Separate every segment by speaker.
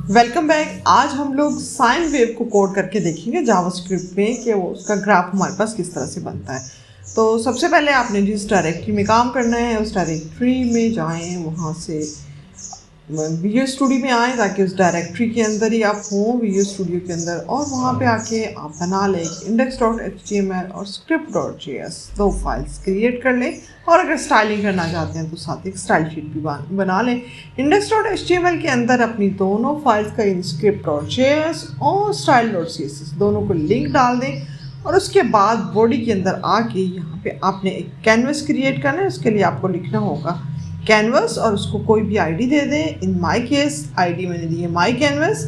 Speaker 1: Welcome back. आज हम लोग साइन वेव को कोड करके देखेंगे जावास्क्रिप्ट में कि वो उसका ग्राफ हमारे पास किस तरह से बनता है। तो सबसे पहले आपने जिस डायरेक्टरी में काम करना है उस डायरेक्टरी में जाएं, वहाँ से विजुअल स्टूडियो में आएँ ताकि उस डायरेक्टरी के अंदर ही आप हों विजुअल स्टूडियो के अंदर, और वहाँ पे आके आप बना लें index.html और script.js, दो फाइल्स क्रिएट कर लें। और अगर स्टाइलिंग करना चाहते हैं तो साथ एक स्टाइल शीट भी बना लें। index.html के अंदर अपनी दोनों फाइल्स का script.js और style.css दोनों को लिंक डाल दें, और उसके बाद बॉडी के अंदर आके यहाँ पे आपने एक कैनवस क्रिएट करना है। उसके लिए आपको लिखना होगा कैनवस और उसको कोई भी आईडी दे दें। इन माय केस आईडी मैंने दी है माय कैनवस।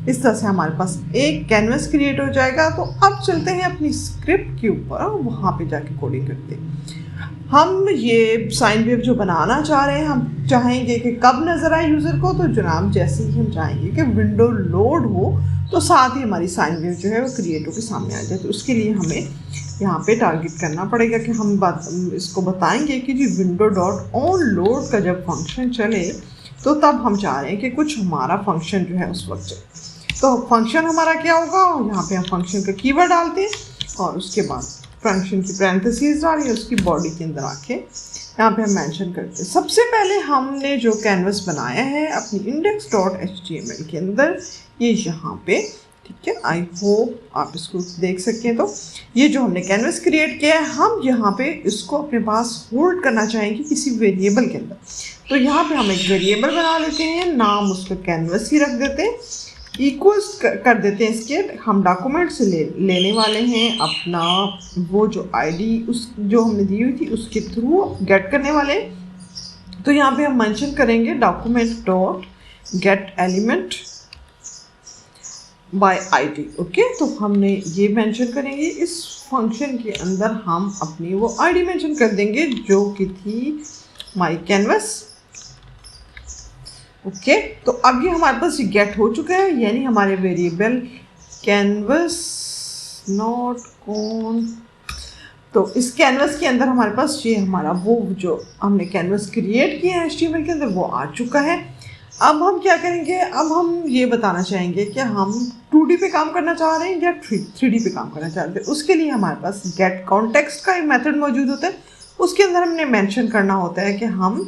Speaker 1: इस तरह से हमारे पास एक कैनवस क्रिएट हो जाएगा। तो अब चलते हैं अपनी स्क्रिप्ट के ऊपर और वहाँ पे जाके कोडिंग करते हैं। हम ये साइन वेव जो बनाना चाह रहे हैं, हम चाहेंगे कि कब नज़र आए यूज़र को, तो जनाब जैसे ही हम चाहेंगे कि विंडो लोड हो तो साथ ही हमारी साइन वेव जो है वो क्रिएट होकर सामने आ जाए। तो उसके लिए हमें यहाँ पे टारगेट करना पड़ेगा कि हम इसको बताएंगे कि जी विंडो डॉट ऑन लोड का जब फंक्शन चले तो तब हम चाह रहे हैं कि कुछ हमारा फंक्शन जो है उस वक्त चले। तो फंक्शन हमारा क्या होगा, यहाँ पे हम फंक्शन का कीवर्ड डालते हैं और उसके बाद फंक्शन की पैरेंथेसिस डालिए, उसकी बॉडी के अंदर आके यहाँ पे हम मेंशन करते हैं। सबसे पहले हमने जो कैनवस बनाया है अपनी index.html के अंदर, ये यहाँ पे ठीक है। आई होप आप इसको देख सकें। तो ये जो हमने कैनवस क्रिएट किया है, हम यहाँ पे इसको अपने पास होल्ड करना चाहेंगे किसी वेरिएबल के अंदर। तो यहाँ पे हम एक वेरिएबल बना लेते हैं, नाम उसका कैनवस ही रख देते हैं, इक्वल्स कर देते हैं इसके। हम डॉक्यूमेंट से लेने वाले हैं अपना वो जो आईडी उस जो हमने दी हुई थी उसके थ्रू गेट करने वाले। तो यहाँ पे हम मेंशन करेंगे document dot gate element by ID. Okay, तो हमने ये मेंशन करेंगे इस फंक्शन के अंदर, हम अपनी वो आईडी मेंशन कर देंगे जो कि थी माई कैनवस। ओके, तो अब ये हमारे पास गेट हो चुका है, यानी हमारे वेरिएबल कैनवस नॉट कौन। तो इस कैनवस के अंदर हमारे पास ये हमारा वो जो हमने कैनवस क्रिएट किया है HTML के अंदर वो आ चुका है। अब हम क्या करेंगे, अब हम ये बताना चाहेंगे कि हम 2D पे काम करना चाह रहे हैं या 3D पे काम करना चाह रहे हैं। उसके लिए हमारे पास गेट कॉन्टेक्स्ट का एक मेथड मौजूद होता है, उसके अंदर हमने मेंशन करना होता है कि हम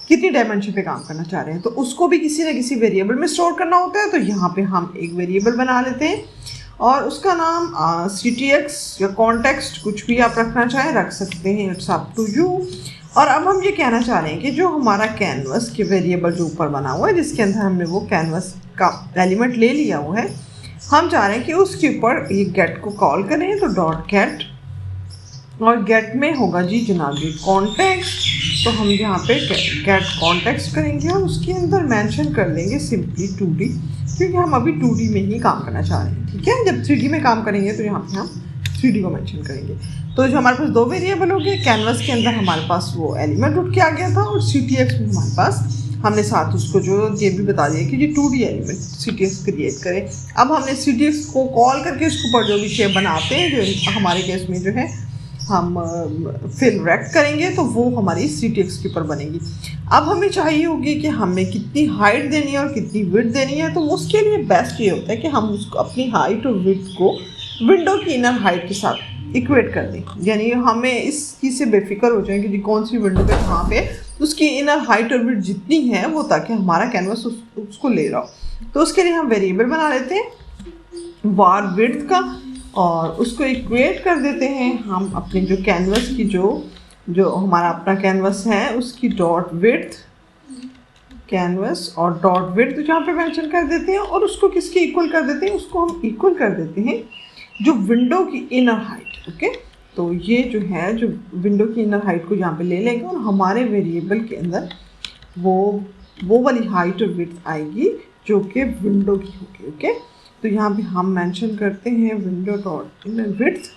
Speaker 1: कितनी डायमेंशन पे काम करना चाह रहे हैं। तो उसको भी किसी न किसी वेरिएबल में स्टोर करना होता है। तो यहाँ पे हम एक वेरिएबल बना लेते हैं और उसका नाम CTX या कॉन्टेक्स्ट कुछ भी आप रखना चाहें रख सकते हैं, इट्स अप टू यू। और अब हम ये कहना चाह रहे हैं कि जो हमारा कैनवस के वेरिएबल जो ऊपर बना हुआ है जिसके अंदर हमने वो कैनवस का एलिमेंट ले लिया हुआ है, हम चाह रहे हैं कि उसके ऊपर ये गेट को कॉल करें। तो डॉट गेट, और गेट में होगा जी जनाब जी कॉन्टेक्स्ट। तो हम यहाँ पे गेट कॉन्टेक्स्ट करेंगे और उसके अंदर मेंशन कर देंगे सिंपली 2D, क्योंकि हम अभी 2D में ही काम करना चाह रहे हैं। ठीक है, जब 3D में काम करेंगे तो यहाँ पे हम 3D को मेंशन करेंगे। तो जो हमारे पास दो वेरिएबल हो गए, कैनवस के अंदर हमारे पास वो एलिमेंट उठ के आ गया था और CTX में हमारे पास हमने साथ उसको जो ये भी बता दिया कि ये 2D एलिमेंट CTX क्रिएट करें। अब हमने CTX को कॉल करके उसके ऊपर जो भी शेप बनाते हैं, जो हमारे केस में जो है हम फिल रेक्ट करेंगे तो वो हमारी CTX के ऊपर बनेगी। अब हमें चाहिए होगी कि हमें कितनी हाइट देनी है और कितनी विड्थ देनी है। तो उसके लिए बेस्ट ये होता है कि हम उसको अपनी हाइट और विड्थ को विंडो की इनर हाइट के साथ इक्वेट कर दें, यानी हमें इस चीज़ से बेफिक्र हो जाए कि जी कौन सी विंडो पे कहाँ पे उसकी इनर हाइट और विड्थ जितनी है वो, ताकि हमारा कैनवस उसको ले रहा हो। तो उसके लिए हम वेरिएबल बना लेते हैं वार विड्थ का और उसको इक्वेट कर देते हैं हम अपने जो कैनवस की जो हमारा अपना कैनवस है उसकी डॉट विड्थ कैनवस और डॉट विड्थ जहाँ पे मेंशन कर देते हैं, और उसको किसके इक्वल कर देते हैं, उसको हम इक्वल कर देते हैं जो विंडो की इनर हाइट। ओके, तो ये जो है जो विंडो की इनर हाइट को यहाँ पे ले लेंगे और हमारे वेरिएबल के अंदर वो वाली हाइट और विड्थ आएगी जो कि विंडो की होगी। ओके, तो यहाँ पे हम मेंशन करते हैं विंडो डॉट इनर विड्थ,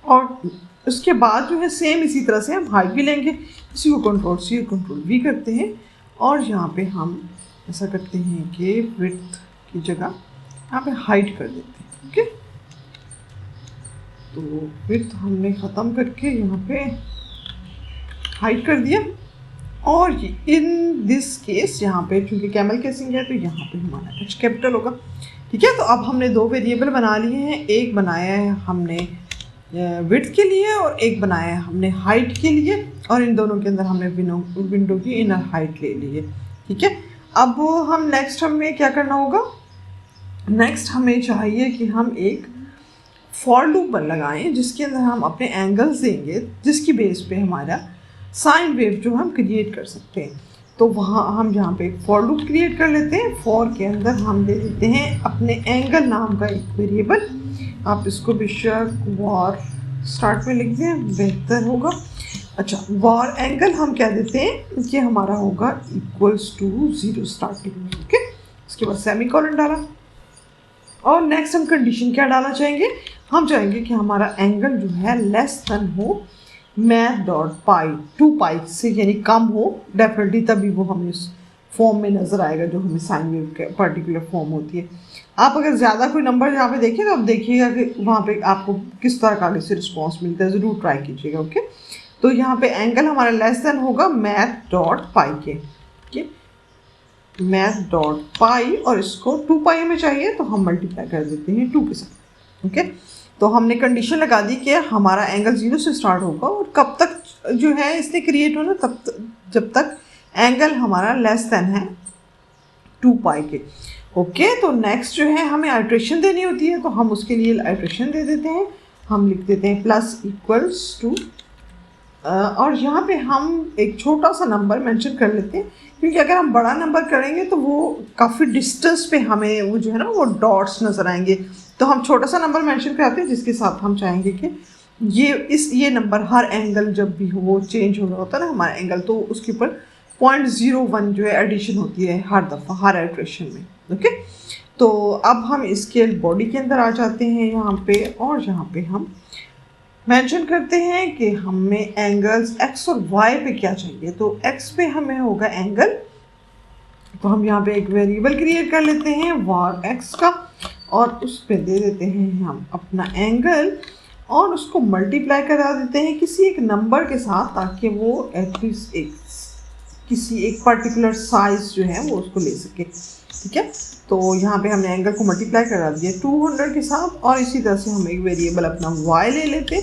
Speaker 1: और उसके बाद जो है सेम इसी तरह से हम हाइट भी लेंगे, इसी को Ctrl+C Ctrl+V करते हैं और यहाँ पे हम ऐसा करते हैं कि विड्थ की जगह यहाँ पे हाइट कर देते हैं। ओके, तो विड्थ हमने ख़त्म करके यहाँ पे हाइट कर दिया। और इन दिस केस यहाँ पे चूँकि कैमल केसिंग है तो यहाँ पे हमारा एच कैपिटल होगा। ठीक है, तो अब हमने दो वेरिएबल बना लिए हैं, एक बनाया है हमने विड्थ के लिए और एक बनाया है हमने हाइट के लिए, और इन दोनों के अंदर हमने विंडो की इनर हाइट ले ली है। ठीक है, अब हम नेक्स्ट हमें क्या करना होगा, नेक्स्ट हमें चाहिए कि हम एक फॉर लूप लगाएं जिसके अंदर हम अपने एंगल्स देंगे, जिसकी बेस पे हमारा साइन वेव जो हम क्रिएट कर सकते हैं। तो वहाँ हम यहाँ पे एक फॉर लूप क्रिएट कर लेते हैं। फॉर के अंदर हम दे देते हैं अपने एंगल नाम का एक वेरिएबल, आप इसको बेशक वॉर स्टार्ट में लिख दें बेहतर होगा। अच्छा, वॉर एंगल हम क्या देते हैं कि हमारा होगा इक्वल्स टू 0 स्टार्टिंग में। ओके, इसके बाद सेमीकोलन डाला और नेक्स्ट हम कंडीशन क्या डालना चाहेंगे, हम चाहेंगे कि हमारा एंगल जो है लेस देन हो मैथ डॉट पाई 2 पाई से, यानी कम हो डेफिनेटली, तभी वो हमें उस फॉर्म में नज़र आएगा जो हमें साइन वेव के पर्टिकुलर फॉर्म होती है। आप अगर ज़्यादा कोई नंबर यहाँ पे देखें तो आप देखिएगा कि वहाँ पे आपको किस तरह का आगे से रिस्पॉन्स मिलता है, ज़रूर ट्राई कीजिएगा। ओके, तो यहाँ पे एंगल हमारा लेस देन होगा मैथ डॉट पाई के। ओके, मैथ डॉट पाई, और इसको 2 पाई में चाहिए तो हम मल्टीप्लाई कर देते हैं 2 के साथ। ओके, तो हमने कंडीशन लगा दी कि हमारा एंगल 0 से स्टार्ट होगा और कब तक जो है इसने क्रिएट होना, तब जब तक एंगल हमारा लेस देन है 2 पाई के। ओके, तो नेक्स्ट जो है हमें आइट्रेशन देनी होती है, तो हम उसके लिए आइट्रेशन दे देते हैं, हम लिख देते हैं प्लस इक्वल्स टू, और यहाँ पे हम एक छोटा सा नंबर मेंशन कर लेते हैं, क्योंकि अगर हम बड़ा नंबर करेंगे तो वो काफ़ी डिस्टेंस पे हमें वो जो है ना वो डॉट्स नज़र आएंगे। तो हम छोटा सा नंबर मेंशन कराते हैं जिसके साथ हम चाहेंगे कि ये नंबर हर एंगल जब भी हो वो चेंज हो रहा होता है ना हमारा एंगल, तो उसके ऊपर 0.01 जो है एडिशन होती है हर दफ़ा हर आइट्रेशन में। ओके, तो अब हम इसके बॉडी के अंदर आ जाते हैं यहाँ पे, और यहाँ पे हम मेंशन करते हैं कि हमें एंगल्स x और y पे क्या चाहिए। तो x पे हमें होगा एंगल, तो हम यहाँ पे एक वेरिएबल क्रिएट कर लेते हैं var x का, और उस पे दे देते हैं हम अपना एंगल, और उसको मल्टीप्लाई करा देते हैं किसी एक नंबर के साथ, ताकि वो एटलीस्ट किसी एक पर्टिकुलर साइज जो है वो उसको ले सके। ठीक है, तो यहाँ पे हमने एंगल को मल्टीप्लाई करा दिया 200 के साथ, और इसी तरह से हम एक वेरिएबल अपना y ले लेते हैं,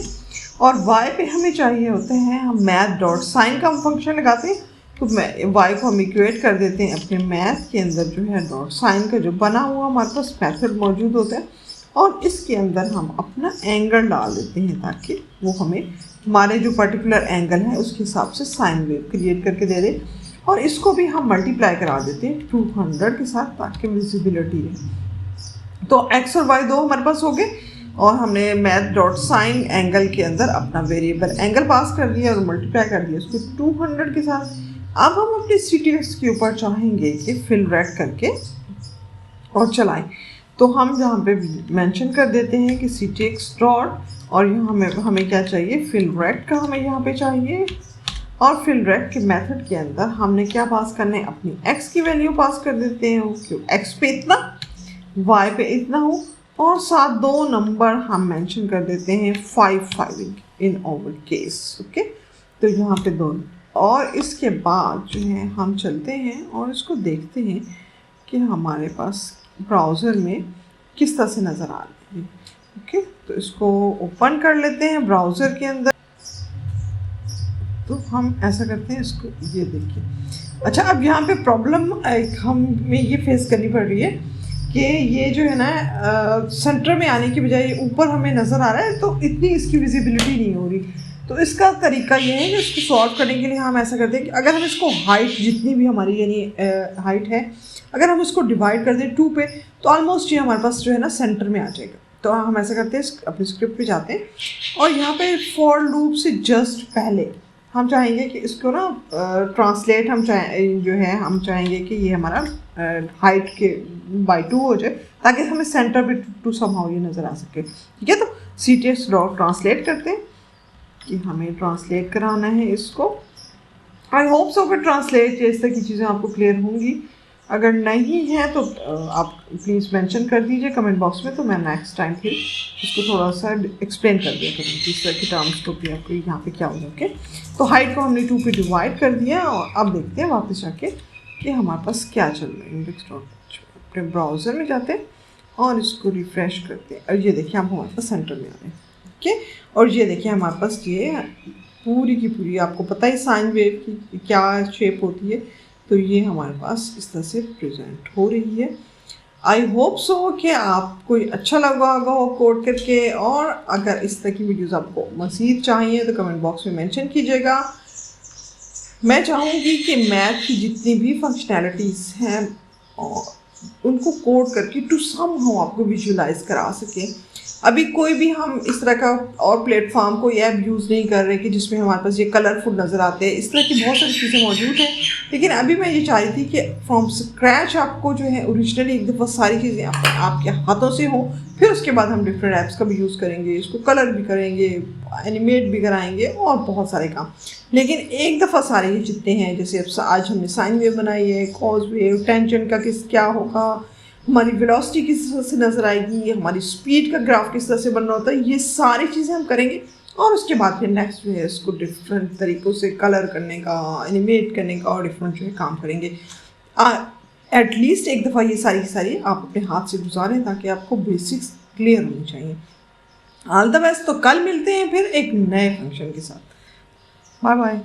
Speaker 1: और y पे हमें चाहिए होते हैं हम मैथ डॉट साइन का हम फंक्शन लगाते हैं, तो y को हम इक्वेट कर देते हैं अपने मैथ के अंदर जो है डॉट साइन का जो बना हुआ हमारे पास मेथड मौजूद होता है, और इसके अंदर हम अपना एंगल डाल देते हैं ताकि वो हमें हमारे जो पर्टिकुलर एंगल है उसके हिसाब से साइन वेव क्रिएट करके दे दे, और इसको भी हम मल्टीप्लाई करा देते हैं 200 के साथ ताकि विजिबिलिटी है। तो x और y दो हमारे पास हो गए, और हमने मैथ डॉट साइन एंगल के अंदर अपना वेरिएबल एंगल पास कर दिया और मल्टीप्लाई कर दिया उसको 200 के साथ। अब हम अपने CTX के ऊपर चाहेंगे कि फिल रेड करके और चलाएं, तो हम यहाँ पे मेंशन कर देते हैं कि CTX डॉट, और यहाँ हमें क्या चाहिए, फिल रेड का हमें यहाँ पे चाहिए, और फिल रेड के मेथड के अंदर हमने क्या पास करना है, अपनी x की वैल्यू पास कर देते हैं, क्यों x पे इतना y पे इतना हो, और साथ दो नंबर हम मेंशन कर देते हैं 5 इन ओवर केस। ओके, तो यहाँ पे दोनों, और इसके बाद जो है हम चलते हैं और इसको देखते हैं कि हमारे पास ब्राउज़र में किस तरह से नज़र आ रही है। ओके, तो इसको ओपन कर लेते हैं ब्राउज़र के अंदर, तो हम ऐसा करते हैं इसको, ये देखिए। अच्छा, अब यहाँ पे प्रॉब्लम हमें ये फेस करनी पड़ रही है कि ये जो है ना सेंटर में आने की बजाय ऊपर हमें नज़र आ रहा है, तो इतनी इसकी विजिबिलिटी नहीं हो रही। तो इसका तरीका ये है कि इसको सॉल्व करने के लिए हम ऐसा करते हैं कि अगर हम इसको हाइट जितनी भी हमारी यानी हाइट है, अगर हम इसको डिवाइड कर दें 2 पे, तो ऑलमोस्ट ये हमारे पास जो है ना सेंटर में आ जाएगा। तो हम ऐसा करते हैं, अपनी स्क्रिप्ट पे जाते हैं, और यहाँ पे फॉर लूप से जस्ट पहले हम चाहेंगे कि इसको ना ट्रांसलेट हम चाहेंगे कि ये हमारा हाइट के बाय 2 हो जाए, ताकि हमें सेंटर पे 2 समहाउ ये नज़र आ सके। ठीक है, तो CTX डॉट ट्रांसलेट करते हैं कि हमें ट्रांसलेट कराना है इसको। आई होप सो कि ट्रांसलेट इस तरह की चीज़ें आपको क्लियर होंगी। अगर नहीं है तो आप प्लीज़ मेंशन कर दीजिए कमेंट बॉक्स में, तो मैं नेक्स्ट टाइम फिर इसको थोड़ा सा एक्सप्लेन कर दिया करूँगी किस तरह की टर्म्स को भी आपको यहाँ पे क्या होगा। ओके, तो हाइट को हमने 2 पे डिवाइड कर दिया और अब देखते हैं वापस जाके कि हमारे पास क्या चल रहा है। इंडेक्स डॉट अपने ब्राउज़र में जाते हैं और इसको रिफ़्रेश करते हैं और ये देखिए हम हमारे पास सेंटर में आ रहे हैं। ओके, और ये देखिए हमारे पास ये पूरी की पूरी, आपको पता है साइन वेव की क्या शेप होती है, तो ये हमारे पास इस तरह से प्रेजेंट हो रही है। आई होप सो कि आपको अच्छा लगा होगा कोड करके, और अगर इस तरह की वीडियोस आपको मज़ीद चाहिए तो कमेंट बॉक्स में मेंशन कीजिएगा। मैं चाहूँगी कि मैथ की जितनी भी फंक्शनैलिटीज़ हैं उनको कोड करके टू सम हाउ आपको विजुलाइज करा सकें। अभी कोई भी हम इस तरह का और प्लेटफॉर्म कोई ऐप यूज़ नहीं कर रहे कि जिसमें हमारे पास ये कलरफुल नज़र आते हैं। इस तरह की बहुत सारी चीज़ें मौजूद हैं, लेकिन अभी मैं ये चाह रही थी कि फ्रॉम स्क्रैच आपको जो है ओरिजिनली एक दफ़ा सारी चीज़ें आपके हाथों से हों, फिर उसके बाद हम डिफरेंट ऐप्स का भी यूज़ करेंगे, इसको कलर भी करेंगे, एनिमेट भी कराएंगे और बहुत सारे काम। लेकिन एक दफ़ा सारे ये जितने हैं, जैसे अब आज हमने साइन वेव बनाई है, कॉज वेव, टेंजेंट का किस क्या होगा, हमारी वेलोसिटी किस तरह से नज़र आएगी, हमारी स्पीड का ग्राफ किस तरह से बनना होता है, ये सारी चीज़ें हम करेंगे। और उसके बाद फिर नेक्स्ट जो है इसको डिफरेंट तरीक़ों से कलर करने का, एनिमेट करने का और डिफरेंट जो है काम करेंगे। एटलीस्ट एक दफ़ा ये सारी की सारी आप अपने हाथ से गुजारें ताकि आपको बेसिक्स क्लियर होनी चाहिए। All the best. तो कल मिलते हैं फिर एक नए फंक्शन के साथ। Bye bye.